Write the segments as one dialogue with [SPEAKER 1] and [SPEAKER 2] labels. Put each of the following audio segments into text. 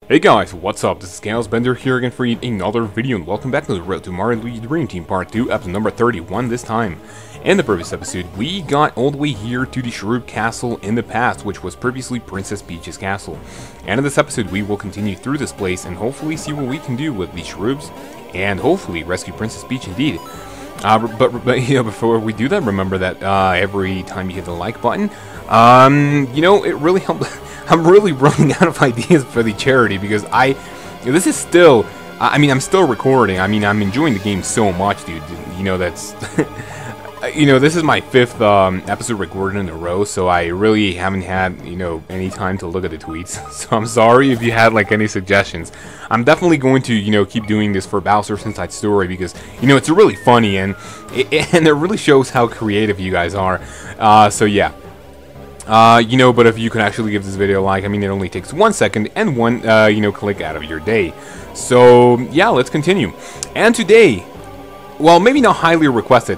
[SPEAKER 1] Hey guys, what's up? This is kaozbender here again for another video, and welcome back to the Road to Mario Luigi Dream Team Part 2, episode number 31 this time. In the previous episode, we got all the way here to the Shroom Castle in the past, which was previously Princess Peach's castle. And in this episode, we will continue through this place and hopefully see what we can do with these Shrooms, and hopefully rescue Princess Peach indeed. But you know, before we do that, remember that every time you hit the like button, you know, it really helps. I'm really running out of ideas for the charity because this is still, I mean, I'm still recording. I mean, I'm enjoying the game so much, dude. You know, that's, you know, this is my 5th episode recorded in a row, so I really haven't had, you know, any time to look at the tweets. So I'm sorry if you had, like, any suggestions. I'm definitely going to, you know, keep doing this for Bowser's Inside Story because, you know, it's really funny and it really shows how creative you guys are. So yeah. You know, but if you can actually give this video a like, I mean, it only takes 1 second and one, you know, click out of your day. So, yeah, let's continue. And today, well, maybe not highly requested,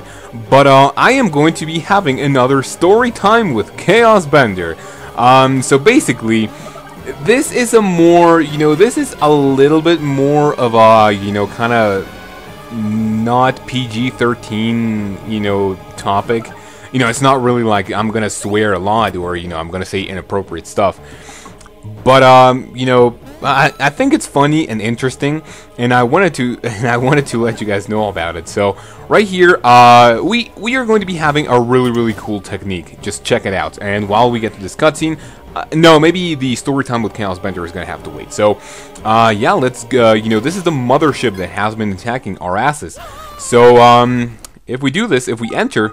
[SPEAKER 1] but, I am going to be having another story time with kaozbender. So basically, this is a more, you know, this is a little bit more of a, you know, kind of not PG-13, you know, topic. You know, it's not really like I'm gonna swear a lot or, you know, I'm gonna say inappropriate stuff. But you know, I think it's funny and interesting, and I wanted to let you guys know about it. So right here, we are going to be having a really cool technique. Just check it out. And while we get to this cutscene, no, maybe the story time with kaozbender is gonna have to wait. So yeah, let's go. You know, this is the mothership that has been attacking our asses. So if we do this, if we enter.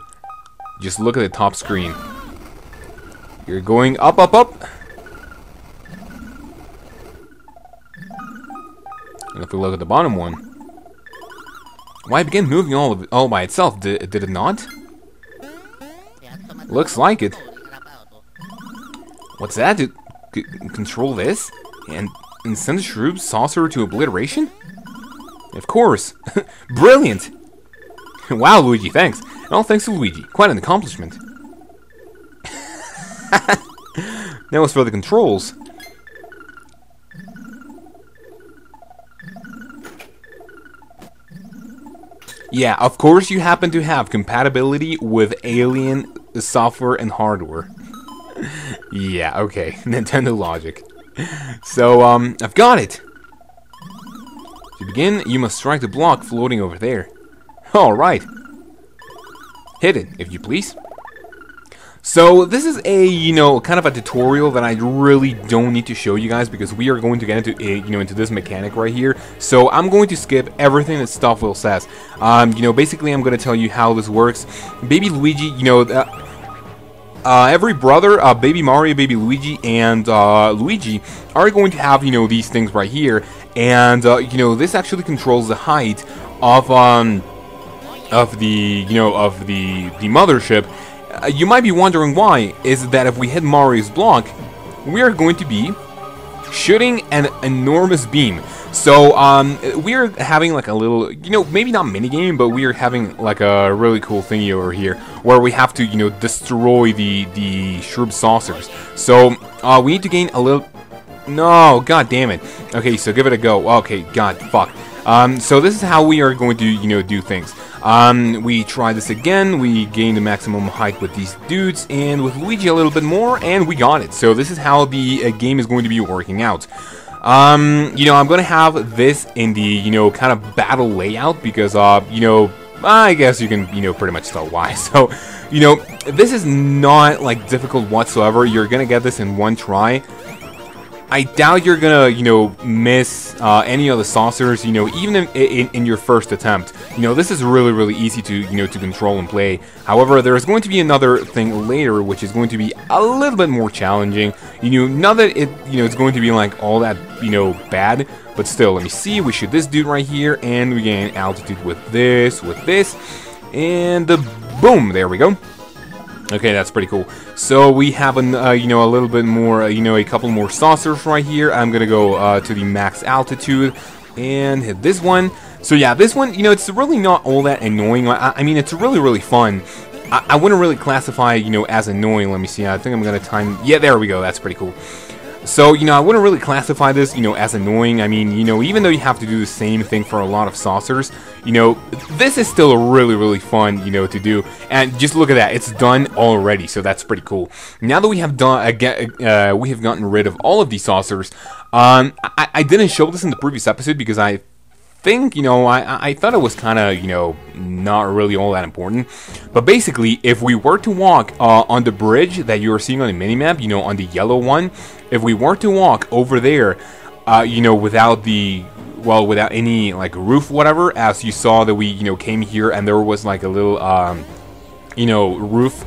[SPEAKER 1] Just look at the top screen. You're going up. And if we look at the bottom one, why it began moving all by itself? Did it not? Looks like it. What's that? Control this and send the Shroom saucer to obliteration? Of course. Brilliant. Wow, Luigi, thanks. And all thanks to Luigi. Quite an accomplishment. Now as for the controls. Yeah, of course you happen to have compatibility with alien software and hardware. Yeah, okay. Nintendo logic. So, I've got it. To begin, you must strike the block floating over there. Alright. Hit it, if you please. So, this is a, you know, kind of a tutorial that I really don't need to show you guys because we are going to get into, you know, into this mechanic right here. So, I'm going to skip everything that Stuffwell says. You know, basically, I'm going to tell you how this works. Baby Luigi, you know, every brother, Baby Mario, Baby Luigi, and Luigi are going to have, you know, these things right here. And, you know, this actually controls the height of the, you know, of the mothership. You might be wondering why. Is that if we hit Mario's block, we are going to be shooting an enormous beam. So we're having like a little, you know, maybe not mini game, but we are having like a really cool thingy over here where we have to, you know, destroy the Shroom saucers. So we need to gain a little. No, god damn it. Okay, so give it a go. Okay, god, fuck. So this is how we are going to, you know, do things. We try this again, we gain the maximum height with these dudes, and with Luigi a little bit more, and we got it. So this is how the game is going to be working out. You know, I'm going to have this in the, you know, kind of battle layout, because, you know, I guess you can, you know, pretty much tell why. So, you know, this is not, like, difficult whatsoever. You're going to get this in one try. I doubt you're gonna, you know, miss any of the saucers, you know, even in your first attempt. You know, this is really easy to, you know, to control and play. However, there is going to be another thing later, which is going to be a little bit more challenging. You know, not that it, you know, it's going to be like all that, you know, bad, but still, let me see. We shoot this dude right here, and we gain altitude with this, and boom, there we go. Okay, that's pretty cool. So we have you know, a little bit more, you know, a couple more saucers right here. I'm gonna go to the max altitude and hit this one. So yeah, this one, you know, it's really not all that annoying. I mean, it's really fun. I wouldn't really classify, you know, as annoying. Let me see. I think I'm gonna time. Yeah, there we go. That's pretty cool. So, I wouldn't really classify this, as annoying. I mean, even though you have to do the same thing for a lot of saucers, this is still really, really fun, to do. And just look at that, it's done already, so that's pretty cool. Now that we have gotten rid of all of these saucers, I didn't show this in the previous episode because I think, I thought it was kind of, not really all that important. But basically, if we were to walk on the bridge that you're seeing on the minimap, on the yellow one, if we were to walk over there, without any, like, roof, whatever, as you saw that we, came here and there was, like, a little, roof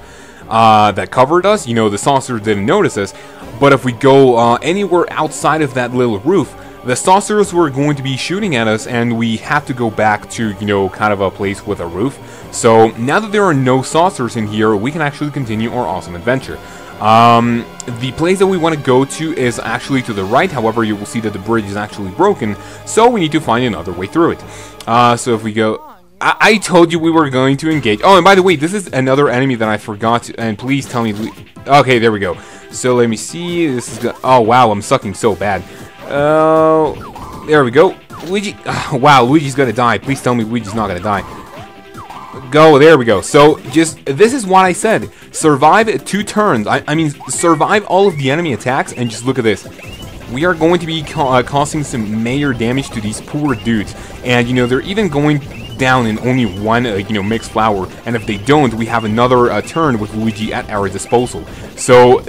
[SPEAKER 1] that covered us, the saucer didn't notice us. But if we go anywhere outside of that little roof, the saucers were going to be shooting at us, and we have to go back to, kind of a place with a roof. So now that there are no saucers in here, we can actually continue our awesome adventure. The place that we want to go to is actually to the right. However, you will see that the bridge is actually broken, so we need to find another way through it. So if we go... I told you we were going to engage. Oh, and by the way, this is another enemy that I forgot to... And please tell me... Okay, there we go. So let me see. This is... Oh, wow, I'm sucking so bad. There we go. Luigi. Wow, Luigi's gonna die. Please tell me Luigi's not gonna die. Go, there we go. So, this is what I said. Survive 2 turns. I mean, survive all of the enemy attacks, and just look at this. We are going to be causing some major damage to these poor dudes. And, they're even going down in only one, mixed flower. And if they don't, we have another turn with Luigi at our disposal. So,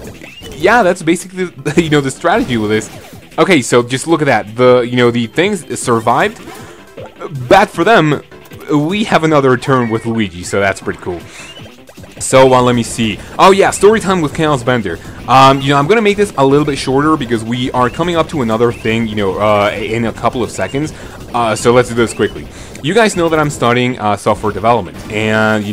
[SPEAKER 1] yeah, that's basically, the strategy with this. Okay, so just look at that. The things survived. Bad for them. We have another turn with Luigi, so that's pretty cool. So, let me see. Oh yeah, story time with kaozbender. I'm gonna make this a little bit shorter because we are coming up to another thing, in a couple of seconds. So let's do this quickly. You guys know that I'm studying software development, and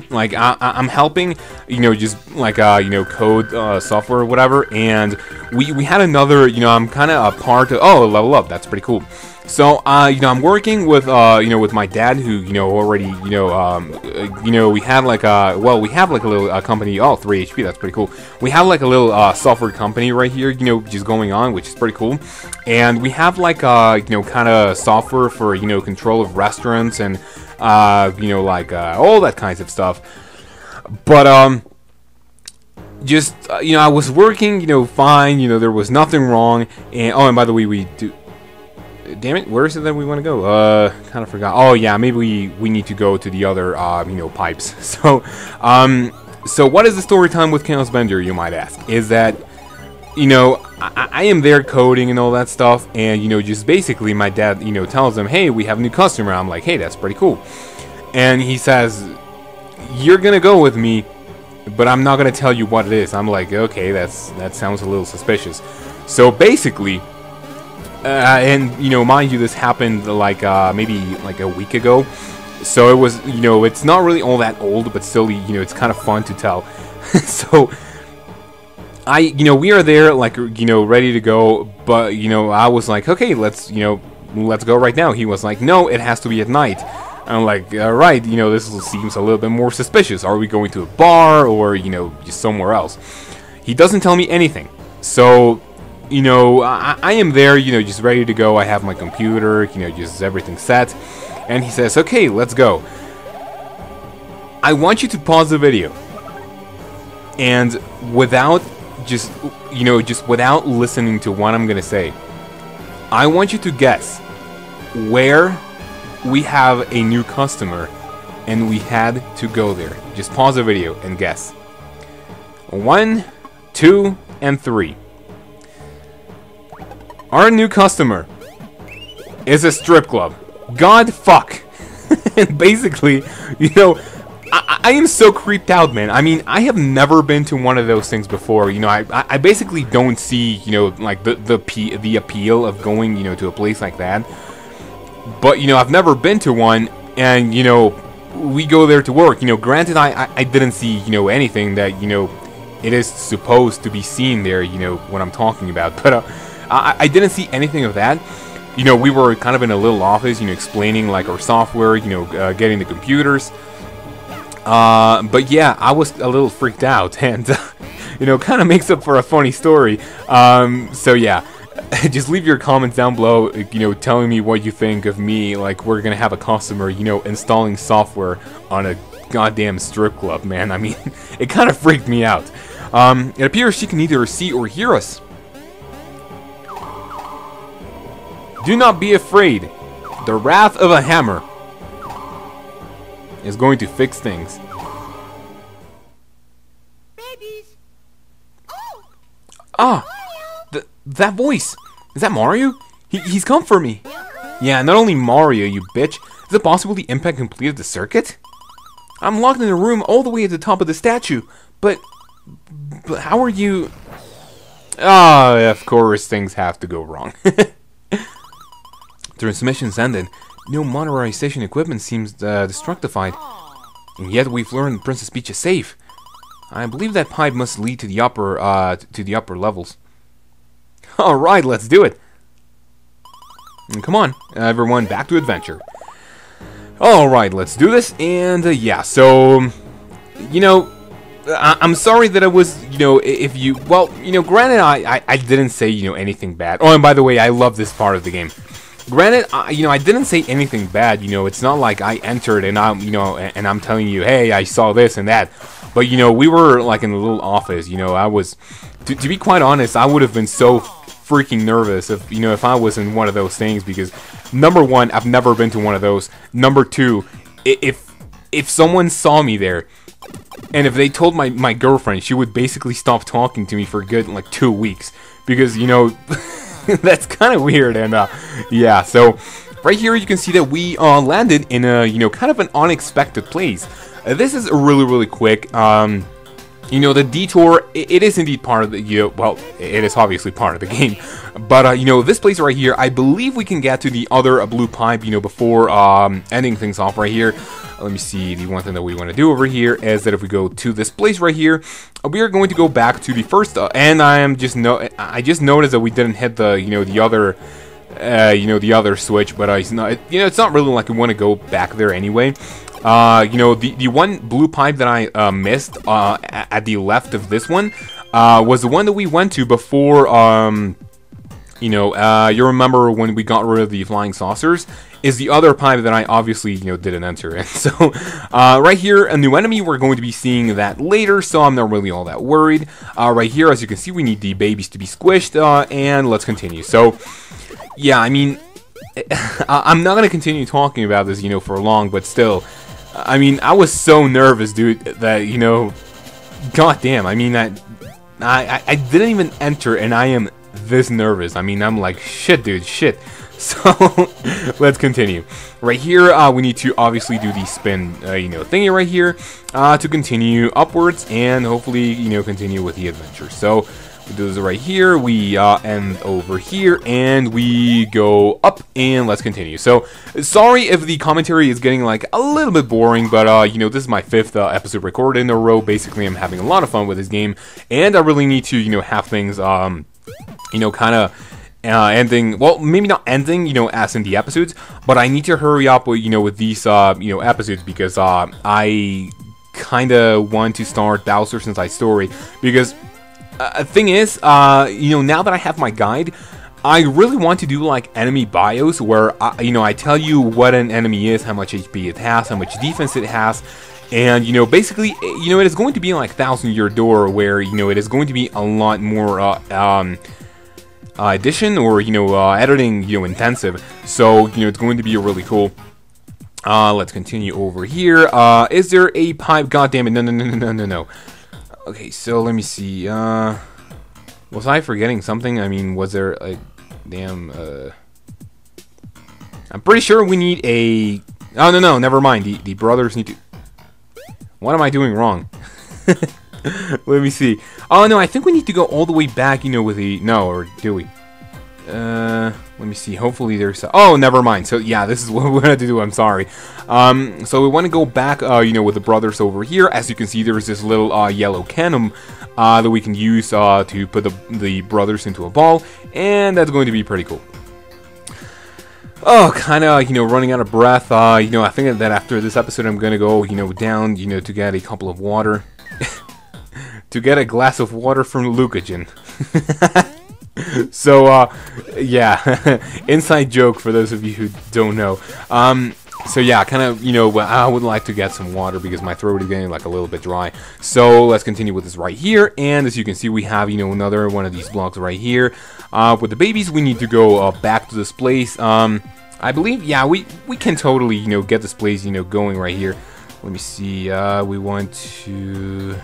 [SPEAKER 1] like I'm helping, just like code software or whatever. And we had another, I'm kind of a part of level up. That's pretty cool. So, I'm working with, with my dad, who, already, we had like a, we have like a little company, 3 HP, that's pretty cool. We have like a little software company right here, just going on, which is pretty cool. And we have like, kind of software for, control of restaurants and, like, all that kinds of stuff. But, just, I was working, fine, there was nothing wrong. And, and by the way, we do... Damn it, where is it that we want to go? Kind of forgot. Oh yeah, maybe we need to go to the other, pipes. So, so what is the story time with kaozbender, you might ask? Is that, I am there coding and all that stuff, and, just basically my dad, tells them, hey, we have a new customer. I'm like, hey, that's pretty cool. And he says, you're gonna go with me, but I'm not gonna tell you what it is. I'm like, okay, that sounds a little suspicious. So basically... and mind you, this happened like maybe like a week ago, so it was, it's not really all that old, but still, it's kind of fun to tell. So we are there, like, ready to go, but I was like, okay, let's go right now. He was like, no, it has to be at night. I'm like, alright, this seems a little bit more suspicious. Are we going to a bar or just somewhere else? He doesn't tell me anything. So I am there, just ready to go. I have my computer, just everything set. And he says, okay, let's go. I want you to pause the video. And without just without listening to what I'm gonna say, I want you to guess where we have a new customer and we had to go there. Just pause the video and guess. 1, 2, and 3. Our new customer is a strip club. God fuck. And basically, I am so creeped out, man. I mean, I have never been to one of those things before. I basically don't see, like the appeal of going, to a place like that. But, I've never been to one, and, we go there to work. Granted, I didn't see, anything that, it is supposed to be seen there, what I'm talking about. But, I didn't see anything of that. We were kind of in a little office, explaining like our software, getting the computers. But yeah, I was a little freaked out, and you know, kind of makes up for a funny story. So yeah, just leave your comments down below, you know, telling me what you think of me. Like, we're gonna have a customer, you know, installing software on a goddamn strip club, man. I mean, it kind of freaked me out. It appears she can neither see or hear us. Do not be afraid. The wrath of a hammer is going to fix things.
[SPEAKER 2] Babies. Oh.
[SPEAKER 1] Ah, that voice. Is that Mario? He's come for me. Yeah, not only Mario, you bitch. Is it possible the impact completed the circuit? I'm locked in a room all the way at the top of the statue. But how are you... Ah, of course things have to go wrong. Transmissions ended. No modernization equipment seems destructified. And yet we've learned Princess Peach is safe. I believe that pipe must lead to the upper levels. Alright, let's do it. And come on, everyone, back to adventure. Alright, let's do this. And yeah, so, you know, I'm sorry that I was, you know, if you, well, you know, granted, I didn't say, you know, anything bad. Oh, and by the way, I love this part of the game. Granted, you know, I didn't say anything bad. You know, it's not like I entered and I'm, you know, and I'm telling you, hey, I saw this and that. But, you know, we were like in a little office. You know, I was, to be quite honest, I would have been so freaking nervous if, you know, if I was in one of those things, because number one, I've never been to one of those. Number two, if someone saw me there, and if they told my girlfriend, she would basically stop talking to me for a good, like, 2 weeks. Because, you know, that's kind of weird. And, yeah, so right here you can see that we landed in a, you know, kind of an unexpected place. This is really, really quick. You know, the detour, it is indeed part of the, you know, well, it is obviously part of the game. But, you know, this place right here, I believe we can get to the other blue pipe, you know, before ending things off right here. Let me see, the one thing that we want to do over here is that if we go to this place right here, we are going to go back to the first, and I just noticed that we didn't hit the, you know, the other, the other switch, but it's not, you know, it's not really like we want to go back there anyway. You know, the one blue pipe that I missed at the left of this one was the one that we went to before, you know, you remember when we got rid of the flying saucers, is the other pipe that I obviously, you know, didn't enter in. So, right here, a new enemy, we're going to be seeing that later, so I'm not really all that worried. Right here, as you can see, we need the babies to be squished, and let's continue. So, yeah, I mean, I'm not going to continue talking about this, you know, for long, but still, I mean, I was so nervous, dude, that, you know, goddamn, I mean, I didn't even enter, and I am this nervous. I mean, I'm like, shit, dude, shit. So, let's continue. Right here, we need to obviously do the spin, you know, thingy right here, to continue upwards, and hopefully, you know, continue with the adventure. So, we do this right here, we end over here, and we go up, and let's continue. So, sorry if the commentary is getting, like, a little bit boring, but, you know, this is my 5th episode recorded in a row. Basically, I'm having a lot of fun with this game, and I really need to, you know, have things, you know, kind of ending, well, maybe not ending, you know, as in the episodes, but I need to hurry up with, you know, with these, you know, episodes, because, I kind of want to start Bowser's Inside Story, because, thing is, you know, now that I have my guide, I really want to do, like, enemy bios, where, you know, I tell you what an enemy is, how much HP it has, how much defense it has, and, you know, basically, you know, it is going to be like 1000-Year Door, where, you know, it is going to be a lot more, addition or, you know, editing, you know, intensive. So, you know, it's going to be really cool. Let's continue over here. Is there a pipe? God damn it. No. Okay, so let me see. Was I forgetting something? I mean, was there like, damn, I'm pretty sure we need a, oh, no, never mind. The brothers need to, what am I doing wrong? Let me see. Oh, no, I think we need to go all the way back, you know, with the... No, or do we? Let me see. Hopefully there's... Oh, never mind. So, yeah, this is what we're going to do. I'm sorry. So we want to go back, you know, with the brothers over here. As you can see, there's this little yellow cannon that we can use to put the brothers into a ball. And that's going to be pretty cool. Oh, kind of, you know, running out of breath. You know, I think that after this episode, I'm going to go, you know, down, you know, to get a couple of water. to get a glass of water from Luigi. So, yeah, inside joke for those of you who don't know. So yeah, kind of, you know, I would like to get some water because my throat is getting like a little bit dry. So let's continue with this right here. And as you can see, we have, you know, another one of these blocks right here. With the babies, we need to go back to this place. I believe, yeah, we can totally, you know, get this place, you know, going right here. Let me see, we want to...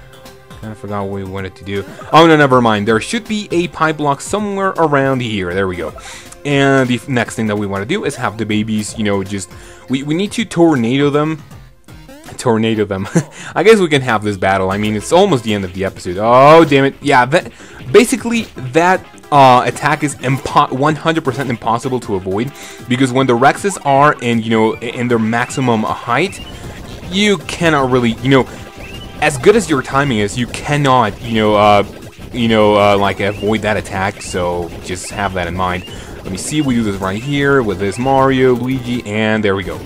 [SPEAKER 1] kind of forgot what we wanted to do. Oh, no, never mind. There should be a pipe block somewhere around here. There we go. And the next thing that we want to do is have the babies, you know, just... We need to tornado them. Tornado them. I guess we can have this battle. I mean, it's almost the end of the episode. Oh, damn it. Yeah, that... Basically, that... attack is 100% impossible to avoid, because when the Rexes are in, you know, in their maximum height, you cannot really, you know, as good as your timing is, you cannot, like avoid that attack. So just have that in mind. Let me see. We do this right here with this Mario, Luigi, and there we go.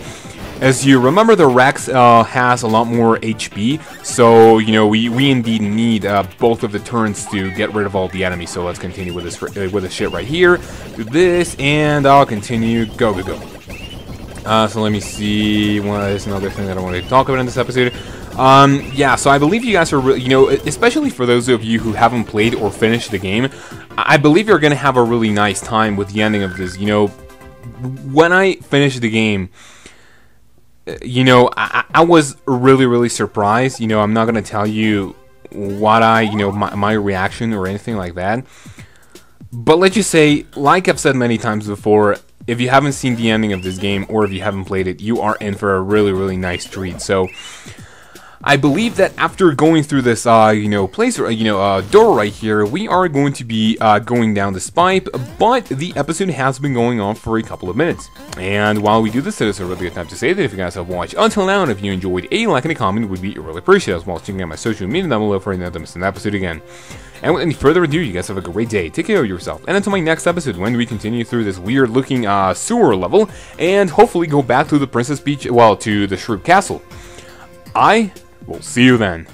[SPEAKER 1] As you remember, the Rex has a lot more HP, so, you know, we indeed need both of the turns to get rid of all the enemies. So let's continue with this shit right here. Do this, and I'll continue. Go, go, go. So let me see. There's another thing that I wanted to talk about in this episode. Yeah, so I believe you guys are really, you know, especially for those of you who haven't played or finished the game, I believe you're going to have a really nice time with the ending of this. You know, when I finished the game... You know, I was really, really surprised. You know, I'm not going to tell you what my reaction or anything like that. But let's just say, like I've said many times before, if you haven't seen the ending of this game, or if you haven't played it, you are in for a really, really nice treat. So, I believe that after going through this, door right here, we are going to be going down this pipe, but the episode has been going on for a couple of minutes. And while we do this, it is a really good time to say that if you guys have watched until now, and if you enjoyed, a like and a comment would be really appreciated, as well as checking out my social media down below for another miss an episode again. And with any further ado, you guys have a great day, take care of yourself, and until my next episode, when we continue through this weird looking sewer level, and hopefully go back to the Princess Beach, well, to the Shroom Castle. We'll see you then.